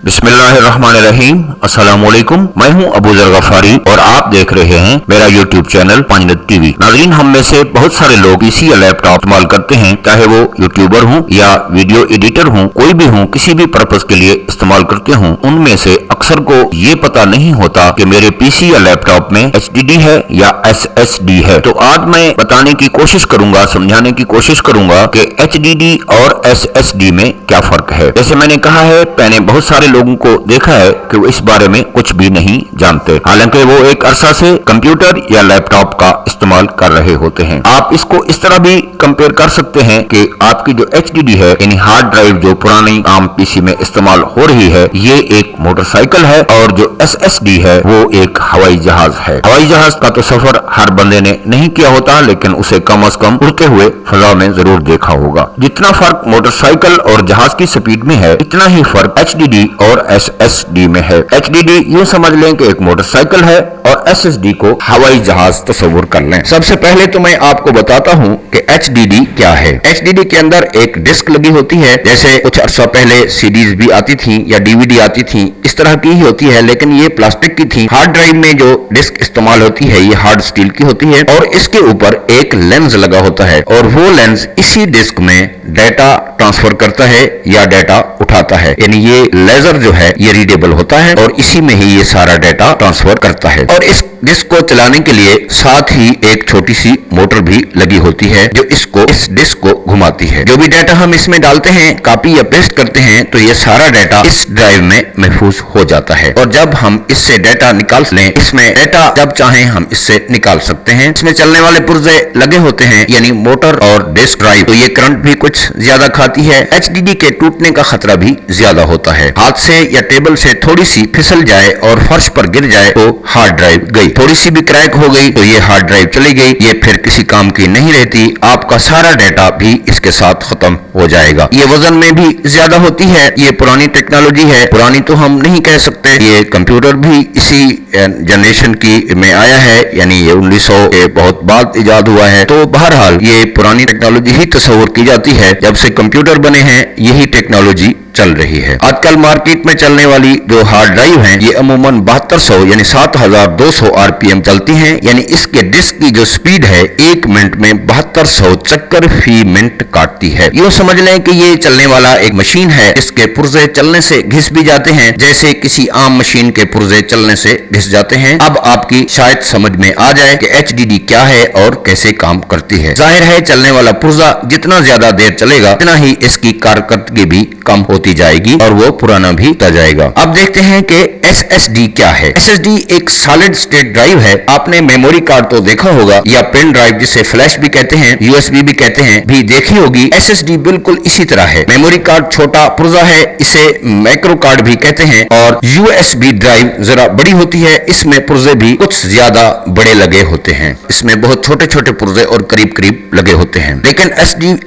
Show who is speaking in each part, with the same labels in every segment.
Speaker 1: बिस्मिल्लाहिर्रहमानिर्रहीम। अस्सलामुअलैकुम। मैं हूं अबू जर गफारी और आप देख रहे हैं मेरा यूट्यूब चैनल 5 मिनट टीवी। नाज़रीन, हम में से बहुत सारे लोग पीसी या लैपटॉप इस्तेमाल करते हैं, चाहे वो यूट्यूबर हूं या वीडियो एडिटर हूं, कोई भी हूं, किसी भी पर्पज के लिए इस्तेमाल करते हूं। उनमें से अक्सर को ये पता नहीं होता कि मेरे पीसी या लैपटॉप में HDD है या SSD है। तो आज मैं बताने की कोशिश करूंगा, समझाने की कोशिश करूंगा कि HDD और SSD में क्या फर्क है। जैसे मैंने कहा है, मैंने बहुत सारे लोगों को देखा है कि वो इस बारे में कुछ भी नहीं जानते, हालांकि वो एक अरसा से कंप्यूटर या लैपटॉप का इस्तेमाल कर रहे होते हैं। आप इसको इस तरह भी कंपेयर कर सकते हैं कि आपकी जो HDD है यानी हार्ड ड्राइव जो पुरानी आम पीसी में इस्तेमाल हो रही है, ये एक मोटरसाइकिल है और जो SSD है वो एक हवाई जहाज है। हवाई जहाज का तो सफर हर बंदे ने नहीं किया होता, लेकिन उसे कम से कम उड़ते हुए फजा में जरूर देखा होगा। जितना फर्क मोटरसाइकिल और जहाज की स्पीड में है, इतना ही फर्क HDD और SSD में है। HDD यूं समझ लें कि एक मोटरसाइकिल है और SSD को हवाई जहाज तस्वुर कर लें। सबसे पहले तो मैं आपको बताता हूं कि HDD क्या है। HDD के अंदर एक डिस्क लगी होती है, जैसे कुछ अर्सा पहले CDs भी आती थी या DVD आती थी, इस तरह की ही होती है, लेकिन ये प्लास्टिक की थी। हार्ड ड्राइव में जो डिस्क इस्तेमाल होती है ये हार्ड स्टील की होती है और इसके ऊपर एक लेंस लगा होता है और वो लेंस इसी डिस्क में डाटा ट्रांसफर करता है या डाटा उठाता है। यानी ये लेजर जो है ये रीडेबल होता है और इसी में ही ये सारा डाटा ट्रांसफर करता है। और इस डिस्क को चलाने के लिए साथ ही एक छोटी सी मोटर भी लगी होती है जो इस डिस्क को घुमाती है। जो भी डाटा हम इसमें डालते हैं, कॉपी या पेस्ट करते हैं, तो ये सारा डाटा इस ड्राइव में महफूज हो जाता है। और जब हम इससे डाटा निकाल लें, इसमें डाटा जब चाहें हम इससे निकाल सकते हैं। इसमें चलने वाले पुर्जे लगे होते हैं, यानी मोटर और डिस्क ड्राइव, तो ये करंट भी कुछ ज्यादा खाती है। HDD के टूटने का खतरा भी ज्यादा होता है। हाथ से या टेबल से थोड़ी सी फिसल जाए और फर्श पर गिर जाए तो हार्ड ड्राइव गई। थोड़ी सी भी क्रैक हो गई तो ये हार्ड ड्राइव चली गई, ये फिर किसी काम की नहीं रहती। आपका सारा डाटा भी इसके साथ खत्म हो जाएगा। ये वजन में भी ज्यादा होती है। ये पुरानी टेक्नोलॉजी है, पुरानी तो हम नहीं कह सकते। ये कंप्यूटर भी इसी जनरेशन की में आया है, यानी ये 1900 के बहुत बाद इजाद हुआ है। तो बहरहाल ये पुरानी टेक्नोलॉजी ही तस्वुर की जाती है। जब से कंप्यूटर बने हैं यही टेक्नोलॉजी चल रही है। आजकल मार्केट में चलने वाली जो हार्ड ड्राइव हैं, ये अमूमन 7200 यानी 7200 RPM चलती हैं। यानी इसके डिस्क की जो स्पीड है 1 मिनट में 7200 चक्कर फी मिनट काटती है। यूं समझ लें कि ये चलने वाला एक मशीन है, इसके पुर्जे चलने से घिस भी जाते हैं, जैसे किसी आम मशीन के पुर्जे चलने से घिस जाते हैं। अब आपकी शायद समझ में आ जाए कि HDD क्या है और कैसे काम करती है। जाहिर है चलने वाला पुर्जा जितना ज्यादा देर चलेगा, उतना ही इसकी कारकर्दगी भी कम होती जाएगी और वो पुराना भी होता जाएगा। अब देखते हैं कि SSD क्या है। SSD एक सॉलिड स्टेट ड्राइव है। आपने मेमोरी कार्ड तो देखा होगा या पेन ड्राइव जिसे फ्लैश भी कहते हैं, USB भी कहते हैं, भी देखी होगी। SSD बिल्कुल इसी तरह है। मेमोरी कार्ड छोटा पुर्जा है, इसे माइक्रो कार्ड भी कहते हैं। और USB ड्राइव जरा बड़ी होती है, इसमें पुर्जे भी कुछ ज्यादा बड़े लगे होते हैं। इसमें बहुत छोटे छोटे पुर्जे और करीब करीब लगे होते हैं। लेकिन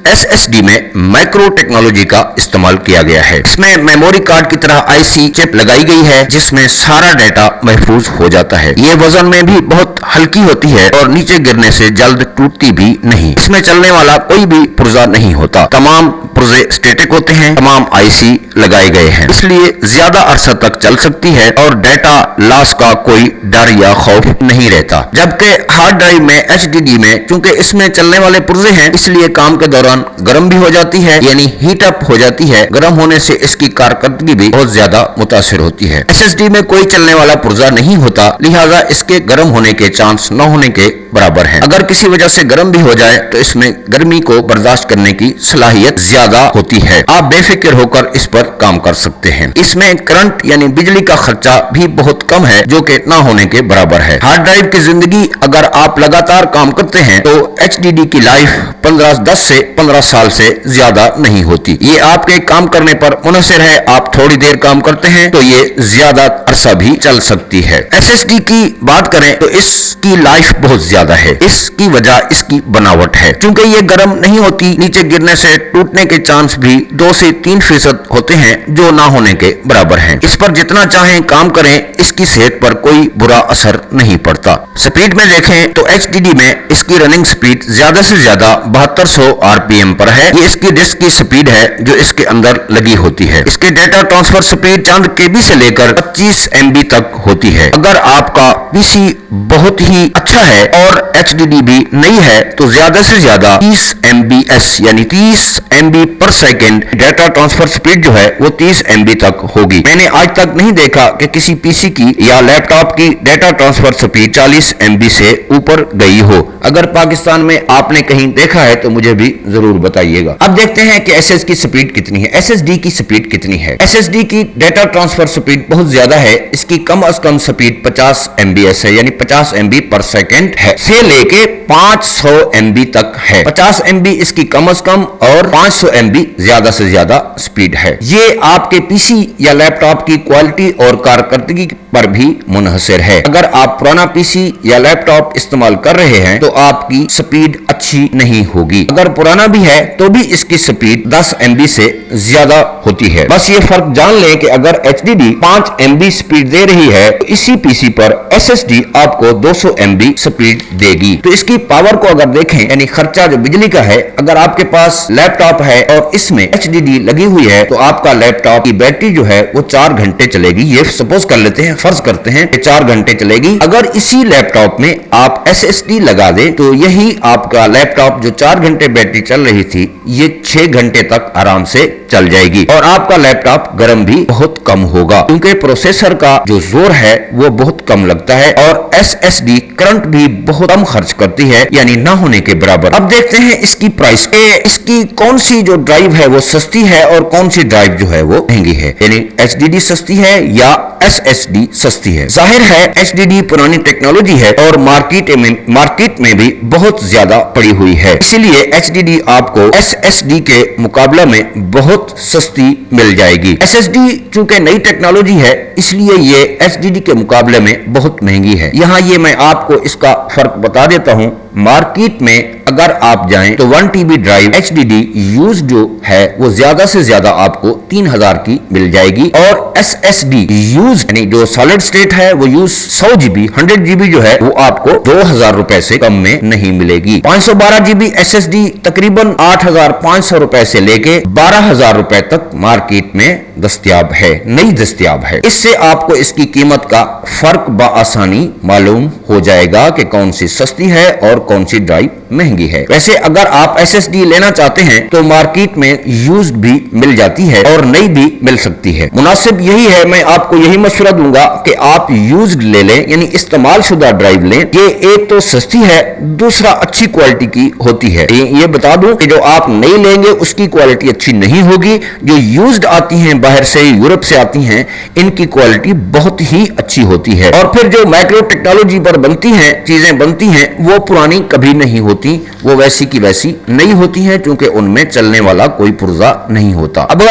Speaker 1: SSD में माइक्रो टेक्नोलॉजी का इस्तेमाल किया गया है। इसमें मेमोरी कार्ड की तरह IC चिप लगाई गई है जिसमें सारा डाटा महफूज हो जाता है। ये वजन में भी बहुत हल्की होती है और नीचे गिरने से जल्द टूटती भी नहीं। इसमें चलने वाला कोई भी पुर्जा नहीं होता। तमाम पुर्जे स्टैटिक होते हैं, तमाम IC लगाए गए हैं, इसलिए ज्यादा अरसा तक चल सकती है और डाटा लॉस का कोई डर या खौफ नहीं रहता। जबकि हार्ड ड्राइव में HDD में चूंकि इसमें चलने वाले पुर्जे हैं, इसलिए काम के दौरान गर्म भी हो जाती है, यानी हीट अप हो जाती है। गर्म होने से इसकी कारकर्दगी भी बहुत ज्यादा मुतासिर होती है। SSD में कोई चलने वाला पुर्जा नहीं होता, लिहाजा इसके गर्म होने के चांस न होने के बराबर है। अगर किसी वजह से गर्म भी हो जाए तो इसमें गर्मी को बर्दाश्त करने की सलाहियत ज्यादा होती है। आप बेफिक्र होकर इस पर काम कर सकते हैं। इसमें करंट यानी बिजली का खर्चा भी बहुत कम है, जो कि ना होने के बराबर है। हार्ड ड्राइव की जिंदगी अगर आप लगातार काम करते हैं तो HDD की लाइफ 10 से 15 साल से ज्यादा नहीं होती। ये आपके काम करने पर मुनहसिर है। आप थोड़ी देर काम करते हैं तो ये ज्यादा अरसा भी चल सकती है। SSD की बात करें तो इसकी लाइफ बहुत ज्यादा है। इसकी वजह इसकी बनावट है। क्योंकि ये गर्म नहीं होती, नीचे गिरने से टूटने के चांस भी 2 से 3% होते हैं, जो ना होने के बराबर हैं। इस पर जितना चाहें काम करें, इसकी सेहत पर कोई बुरा असर नहीं पड़ता। स्पीड में देखें तो HDD में इसकी रनिंग स्पीड ज्यादा से ज्यादा 7200 RPM पर है। ये इसकी डिस्क की स्पीड है जो इसके अंदर लगी होती है। इसके डेटा ट्रांसफर स्पीड चंद केबी से लेकर 25 MB तक होती है। अगर आपका पीसी बहुत ही अच्छा है और HDD भी नहीं है तो ज्यादा से ज्यादा 30 MBs यानी 30 MB पर सेकेंड डेटा ट्रांसफर स्पीड जो है वो 30 MB तक होगी। मैंने आज तक नहीं देखा कि किसी पीसी की या लैपटॉप की डेटा ट्रांसफर स्पीड 40 MB से ऊपर गई हो। अगर पाकिस्तान में आपने कहीं देखा है तो मुझे भी जरूर बताइएगा। अब देखते हैं कि एसएस की स्पीड कितनी है, SSD की स्पीड कितनी है। SSD की डेटा ट्रांसफर स्पीड बहुत ज्यादा है। इसकी कम से कम स्पीड 50 MBs है यानी 50 MB पर सेकेंड है से लेके 500 MB तक है। 50 MB इसकी कम से कम और 500 MB ज्यादा से ज्यादा स्पीड है। ये आपके पीसी या लैपटॉप की क्वालिटी और कारकर्दगी पर भी मुनहसर है। अगर आप पुराना पीसी या लैपटॉप इस्तेमाल कर रहे हैं तो आपकी स्पीड अच्छी नहीं होगी। अगर पुराना भी है तो भी इसकी स्पीड 10 MB से ज्यादा होती है। बस ये फर्क जान लें कि अगर HDD 5 MB स्पीड दे रही है तो इसी पीसी पर SSD आपको 200 MB स्पीड देगी। तो इसकी पावर को अगर देखें यानी खर्चा जो बिजली का है, अगर आपके पास लैपटॉप है और इसमें HDD लगी हुई है तो आपका लैपटॉप की बैटरी जो है वो 4 घंटे चलेगी। ये सपोज कर लेते हैं, फर्ज करते हैं कि 4 घंटे चलेगी। अगर इसी लैपटॉप में आप SSD लगा दें तो यही आपका लैपटॉप जो 4 घंटे बैटरी चल रही थी ये 6 घंटे तक आराम से चल जाएगी और आपका लैपटॉप गर्म भी बहुत कम होगा क्योंकि प्रोसेसर का जो जोर है वो बहुत कम लगता है और SSD करंट भी बहुत कम खर्च करती है यानी ना होने के बराबर। अब देखते हैं इसकी प्राइस, इसकी कौन सी जो ड्राइव है वो सस्ती है और कौन सी ड्राइव जो है वो महंगी है, यानी HDD सस्ती है या SSD सस्ती है। जाहिर है HDD पुरानी टेक्नोलॉजी है और मार्केट में भी बहुत ज्यादा पड़ी हुई है, इसीलिए HDD आपको SSD के मुकाबले में बहुत सस्ती मिल जाएगी। SSD चूंकि नई टेक्नोलॉजी है इसलिए ये HDD के मुकाबले में बहुत महंगी है। यहाँ ये मैं आपको इसका फर्क बता देता हूँ। मार्केट में अगर आप जाएं तो 1 TB ड्राइव HDD यूज जो है वो ज्यादा से ज्यादा आपको 3000 की मिल जाएगी और SSD यूज यानी जो सॉलिड स्टेट है वो यूज 100 GB 100 GB जो है वो आपको 2000 रुपए से कम में नहीं मिलेगी। 512 GB SSD तकरीबन 8500 रुपए से लेके 12000 रुपए तक मार्केट में दस्तयाब है, नहीं दस्तयाब है। इससे आपको इसकी कीमत का फर्क बआसानी मालूम हो जाएगा कि कौन सी सस्ती है और कौन सी ड्राइव महंगी है। वैसे अगर आप SSD लेना चाहते हैं तो मार्केट में यूज्ड भी मिल जाती है और नई भी मिल सकती है। मुनासिब यही है, मैं आपको यही मशवरा दूंगा कि आप यूज्ड ले लें यानी इस्तेमाल शुदा ड्राइव लें। ये एक तो सस्ती है, दूसरा अच्छी क्वालिटी की होती है। ये बता दूं कि जो आप नई लेंगे उसकी क्वालिटी अच्छी नहीं होगी। जो यूज्ड आती हैं बाहर से, यूरोप से आती हैं, इनकी क्वालिटी बहुत ही अच्छी होती है। और फिर जो माइक्रो टेक्नोलॉजी पर बनती हैं चीजें बनती हैं वो पुरानी कभी नहीं होती, वो वैसी की वैसी नहीं होती हैं क्योंकि उनमें चलने वाला कोई पुर्जा नहीं होता। अब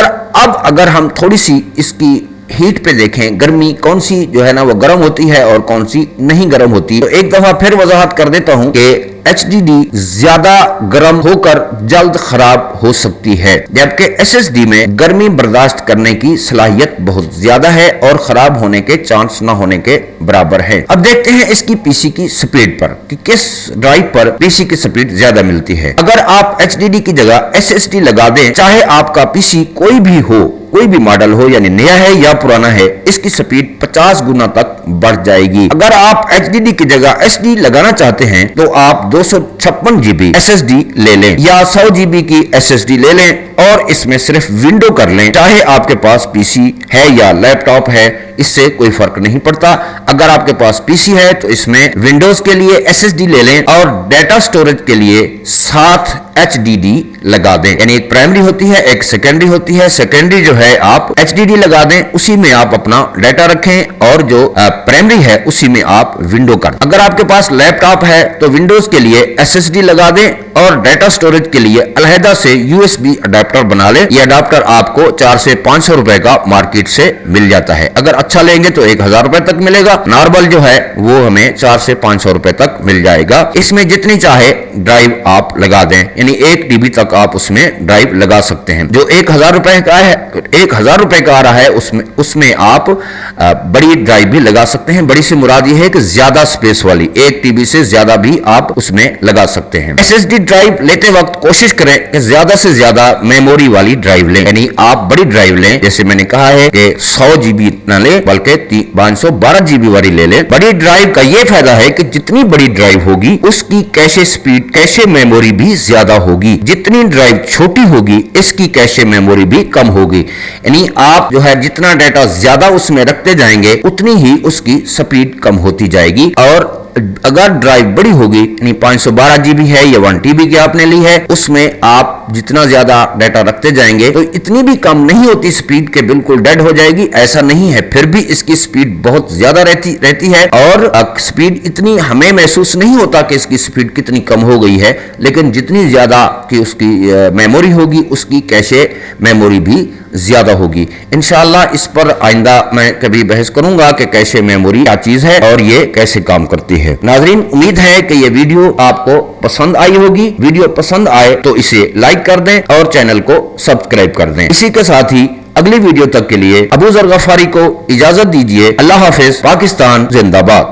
Speaker 1: अगर हम थोड़ी सी इसकी हीट पे देखें, गर्मी कौन सी जो है ना वो गर्म होती है और कौन सी नहीं गर्म होती, तो एक दफा फिर वजाहत कर देता हूं कि HDD ज्यादा गर्म होकर जल्द खराब हो सकती है जबकि SSD में गर्मी बर्दाश्त करने की सलाहियत बहुत ज्यादा है और खराब होने के चांस ना होने के बराबर है। अब देखते हैं इसकी पीसी की स्पीड पर कि किस ड्राइव पर पीसी की स्पीड ज्यादा मिलती है। अगर आप HDD की जगह SSD लगा दें, चाहे आपका पीसी कोई भी हो, कोई भी मॉडल हो यानी नया है या पुराना है, इसकी स्पीड 50 गुना तक बढ़ जाएगी। अगर आप HDD की जगह SD लगाना चाहते हैं तो आप 256 GB SSD ले लें या 100 GB की SSD ले लें और इसमें सिर्फ विंडो कर लें। चाहे आपके पास पीसी है या लैपटॉप है, इससे कोई फर्क नहीं पड़ता। अगर आपके पास पीसी है तो इसमें विंडोज के लिए SSD ले लें और डाटा स्टोरेज के लिए साथ HDD लगा दें। यानी एक प्राइमरी होती है, एक सेकेंडरी होती है। सेकेंडरी जो है आप HDD लगा दें, उसी में आप अपना डाटा रखें और जो प्राइमरी है उसी में आप विंडो कर। अगर आपके पास लैपटॉप है तो विंडोज के लिए SSD लगा दें और डाटा स्टोरेज के लिए अलहदा से USB अडेप्टर बना लें। ये अडेप्टर आपको 400 से 500 रुपए का मार्केट से मिल जाता है। अगर अच्छा लेंगे तो 1000 रुपए तक मिलेगा। नॉर्मल जो है वो हमें 400 से 500 रुपए तक मिल जाएगा। इसमें जितनी चाहे ड्राइव आप लगा दें, यानी 1 TB तक आप उसमें ड्राइव लगा सकते हैं। जो 1000 रुपए का है, 1000 रुपए का आ रहा है, उसमें आप बड़ी ड्राइव भी लगा सकते हैं। बड़ी से मुराद ये है कि ज्यादा स्पेस वाली, 1 TB से ज्यादा भी आप उसमें लगा सकते हैं। SSD ड्राइव लेते वक्त कोशिश करें कि ज्यादा से ज्यादा मेमोरी वाली ड्राइव लें, यानी आप बड़ी ड्राइव लें। जैसे मैंने कहा है कि 100 GB ना ले बल्कि 512 GB वाली ले लें। बड़ी ड्राइव का ये फायदा है कि जितनी बड़ी ड्राइव होगी उसकी कैशे स्पीड, कैशे मेमोरी भी ज्यादा होगी। जितनी ड्राइव छोटी होगी इसकी कैशे मेमोरी भी कम होगी। यानी आप जो है जितना डाटा ज्यादा उसमें रखते जाएंगे उतनी ही उसकी स्पीड कम होती जाएगी। और अगर ड्राइव बड़ी होगी, यानी 512 GB है या 1 TB की आपने ली है, उसमें आप जितना ज्यादा डाटा रखते जाएंगे तो इतनी भी कम नहीं होती स्पीड के बिल्कुल डेड हो जाएगी, ऐसा नहीं है। फिर भी इसकी स्पीड बहुत ज्यादा रहती है और स्पीड इतनी हमें महसूस नहीं होता कि इसकी स्पीड कितनी कम हो गई है, लेकिन जितनी ज्यादा की उसकी मेमोरी होगी उसकी कैशे मेमोरी भी ज्यादा होगी। इंशाअल्लाह इस पर आइंदा मैं कभी बहस करूंगा कि कैशे मेमोरी क्या चीज है और ये कैसे काम करती है। नाजरीन, उम्मीद है कि ये वीडियो आपको पसंद आई होगी। वीडियो पसंद आए तो इसे लाइक कर दें और चैनल को सब्सक्राइब कर दें। इसी के साथ ही अगली वीडियो तक के लिए अबू जर गफारी को इजाजत दीजिए। अल्लाह हाफिज। पाकिस्तान जिंदाबाद।